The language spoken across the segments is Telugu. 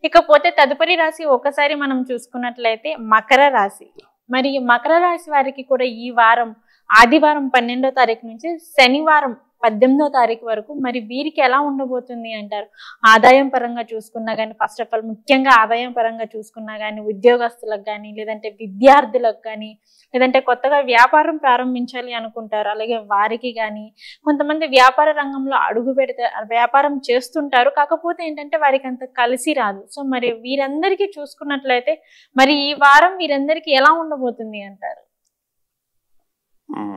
ఇకపోతే తదుపరి రాశి ఒకసారి మనం చూసుకున్నట్లయితే మకర రాశి. మరి మకర రాశి వారికి కూడా ఈ వారం ఆదివారం 12వ తారీఖు నుంచి శనివారం 18వ తారీఖు వరకు మరి వీరికి ఎలా ఉండబోతుంది అంటారు? ఆదాయం పరంగా చూసుకున్నా కానీ, ఫస్ట్ ఆఫ్ ఆల్ ముఖ్యంగా ఆదాయం పరంగా చూసుకున్నా కానీ, ఉద్యోగస్తులకు కానీ, లేదంటే విద్యార్థులకు కానీ, లేదంటే కొత్తగా వ్యాపారం ప్రారంభించాలి అనుకుంటారు అలాగే వారికి కానీ, కొంతమంది వ్యాపార రంగంలో అడుగు పెడితే వ్యాపారం చేస్తుంటారు, కాకపోతే ఏంటంటే వారికి అంత కలిసి రాదు. సో మరి వీరందరికీ చూసుకున్నట్లయితే మరి ఈ వారం వీరందరికీ ఎలా ఉండబోతుంది అంటారు?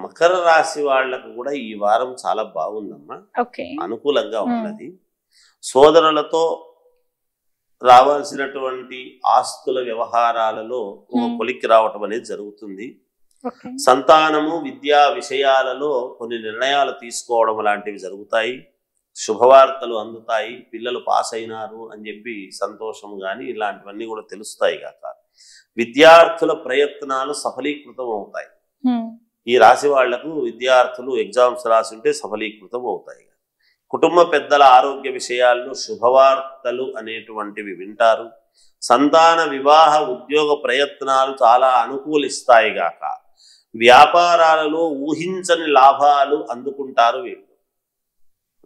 మకర రాశి వాళ్లకు కూడా ఈ వారం చాలా బాగుందమ్మా, ఓకే, అనుకూలంగా ఉన్నది. సోదరులతో రావాల్సినటువంటి ఆస్తుల వ్యవహారాలలో ఒక కొలిక్కి రావటం అనేది జరుగుతుంది. సంతానము విద్యా విషయాలలో కొన్ని నిర్ణయాలు తీసుకోవడం లాంటివి జరుగుతాయి. శుభవార్తలు అందుతాయి. పిల్లలు పాస్ అయినారు అని చెప్పి సంతోషం కానీ ఇలాంటివన్నీ కూడా తెలుస్తాయి కాక విద్యార్థుల ప్రయత్నాలు సఫలీకృతం అవుతాయి. ఈ రాశి వాళ్లకు విద్యార్థులు ఎగ్జామ్స్ రాసి ఉంటే సఫలీకృతం అవుతాయి. కుటుంబ పెద్దల ఆరోగ్య విషయాల్లో శుభవార్తలు అనేటువంటివి వింటారు. సంతాన వివాహ ఉద్యోగ ప్రయత్నాలు చాలా అనుకూలిస్తాయి గాక వ్యాపారాలలో ఊహించని లాభాలు అందుకుంటారు.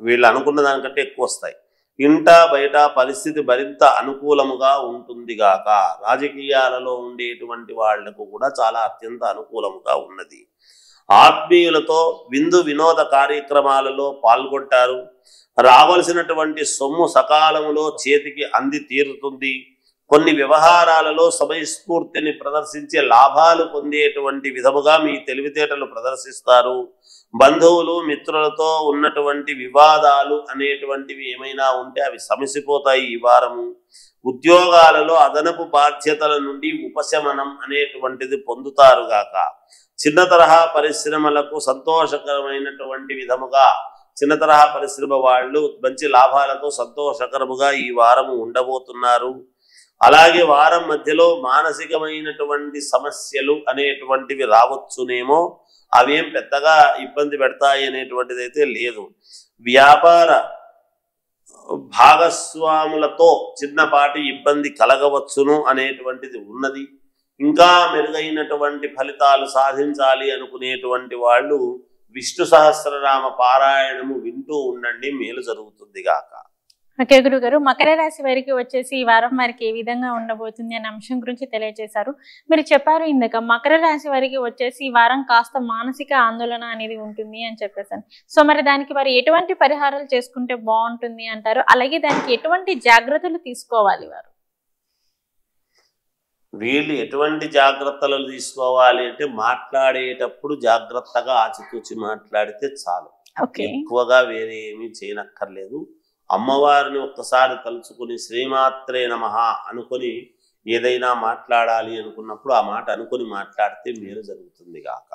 వీళ్ళు అనుకున్న దానికంటే ఎక్కువ వస్తాయి. ఇంట బయట పరిస్థితి మరింత అనుకూలముగా ఉంటుంది గాక రాజకీయాలలో ఉండేటువంటి వాళ్లకు కూడా చాలా అత్యంత అనుకూలముగా ఉన్నది. ఆత్మీయులతో విందు వినోద కార్యక్రమాలలో పాల్గొంటారు. రావాల్సినటువంటి సొమ్ము సకాలములో చేతికి అంది తీరుతుంది. కొన్ని వ్యవహారాలలో సమయస్ఫూర్తిని ప్రదర్శించే లాభాలు పొందేటువంటి విధముగా మీ తెలివితేటలు ప్రదర్శిస్తారు. బంధువులు మిత్రులతో ఉన్నటువంటి వివాదాలు అనేటువంటివి ఏమైనా ఉంటే అవి సమసిపోతాయి ఈ వారము. ఉద్యోగాలలో అదనపు బాధ్యతల నుండి ఉపశమనం అనేటువంటిది పొందుతారు గాక చిన్న తరహా పరిశ్రమలకు సంతోషకరమైనటువంటి విధముగా చిన్న తరహా పరిశ్రమ వాళ్ళు మంచి లాభాలతో సంతోషకరముగా ఈ వారము ఉండబోతున్నారు. అలాగే వారం మధ్యలో మానసికమైనటువంటి సమస్యలు అనేటువంటివి రావచ్చునేమో, అవేం పెద్దగా ఇబ్బంది పెడతాయి అనేటువంటిది అయితే లేదు. వ్యాపార భాగస్వాములతో చిన్నపాటి ఇబ్బంది కలగవచ్చును అనేటువంటిది ఉన్నది. ఇంకా మెరుగైనటువంటి ఫలితాలు సాధించాలి అనుకునేటువంటి వాళ్ళు విష్ణు సహస్రనామ పారాయణము వింటూ ఉండండి, మేలు జరుగుతుంది గాక. ఓకే గురుగారు, మకర రాశి వారికి వచ్చేసి ఈ వారం వారికి ఏ విధంగా ఉండబోతుంది అనే అంశం గురించి తెలియజేశారు. మీరు చెప్పారు ఇందాక మకర రాశి వారికి వచ్చేసి ఈ వారం కాస్త మానసిక ఆందోళన అనేది ఉంటుంది అని చెప్పేసాను. సో మరి దానికి వారు ఎటువంటి పరిహారాలు చేసుకుంటే బాగుంటుంది అంటారు? అలాగే దానికి ఎటువంటి జాగ్రత్తలు తీసుకోవాలి వారు? వీళ్ళు ఎటువంటి జాగ్రత్తలు తీసుకోవాలి అంటే మాట్లాడేటప్పుడు జాగ్రత్తగా ఆచితూచి మాట్లాడితే చాలు. ఎక్కువగా వేరే ఏమీ చేయనక్కర్లేదు. అమ్మవారిని ఒక్కసారి తలుచుకుని శ్రీమాత్రే నమః అనుకొని ఏదైనా మాట్లాడాలి అనుకున్నప్పుడు ఆ మాట అనుకుని మాట్లాడితే మేలు జరుగుతుంది గాక.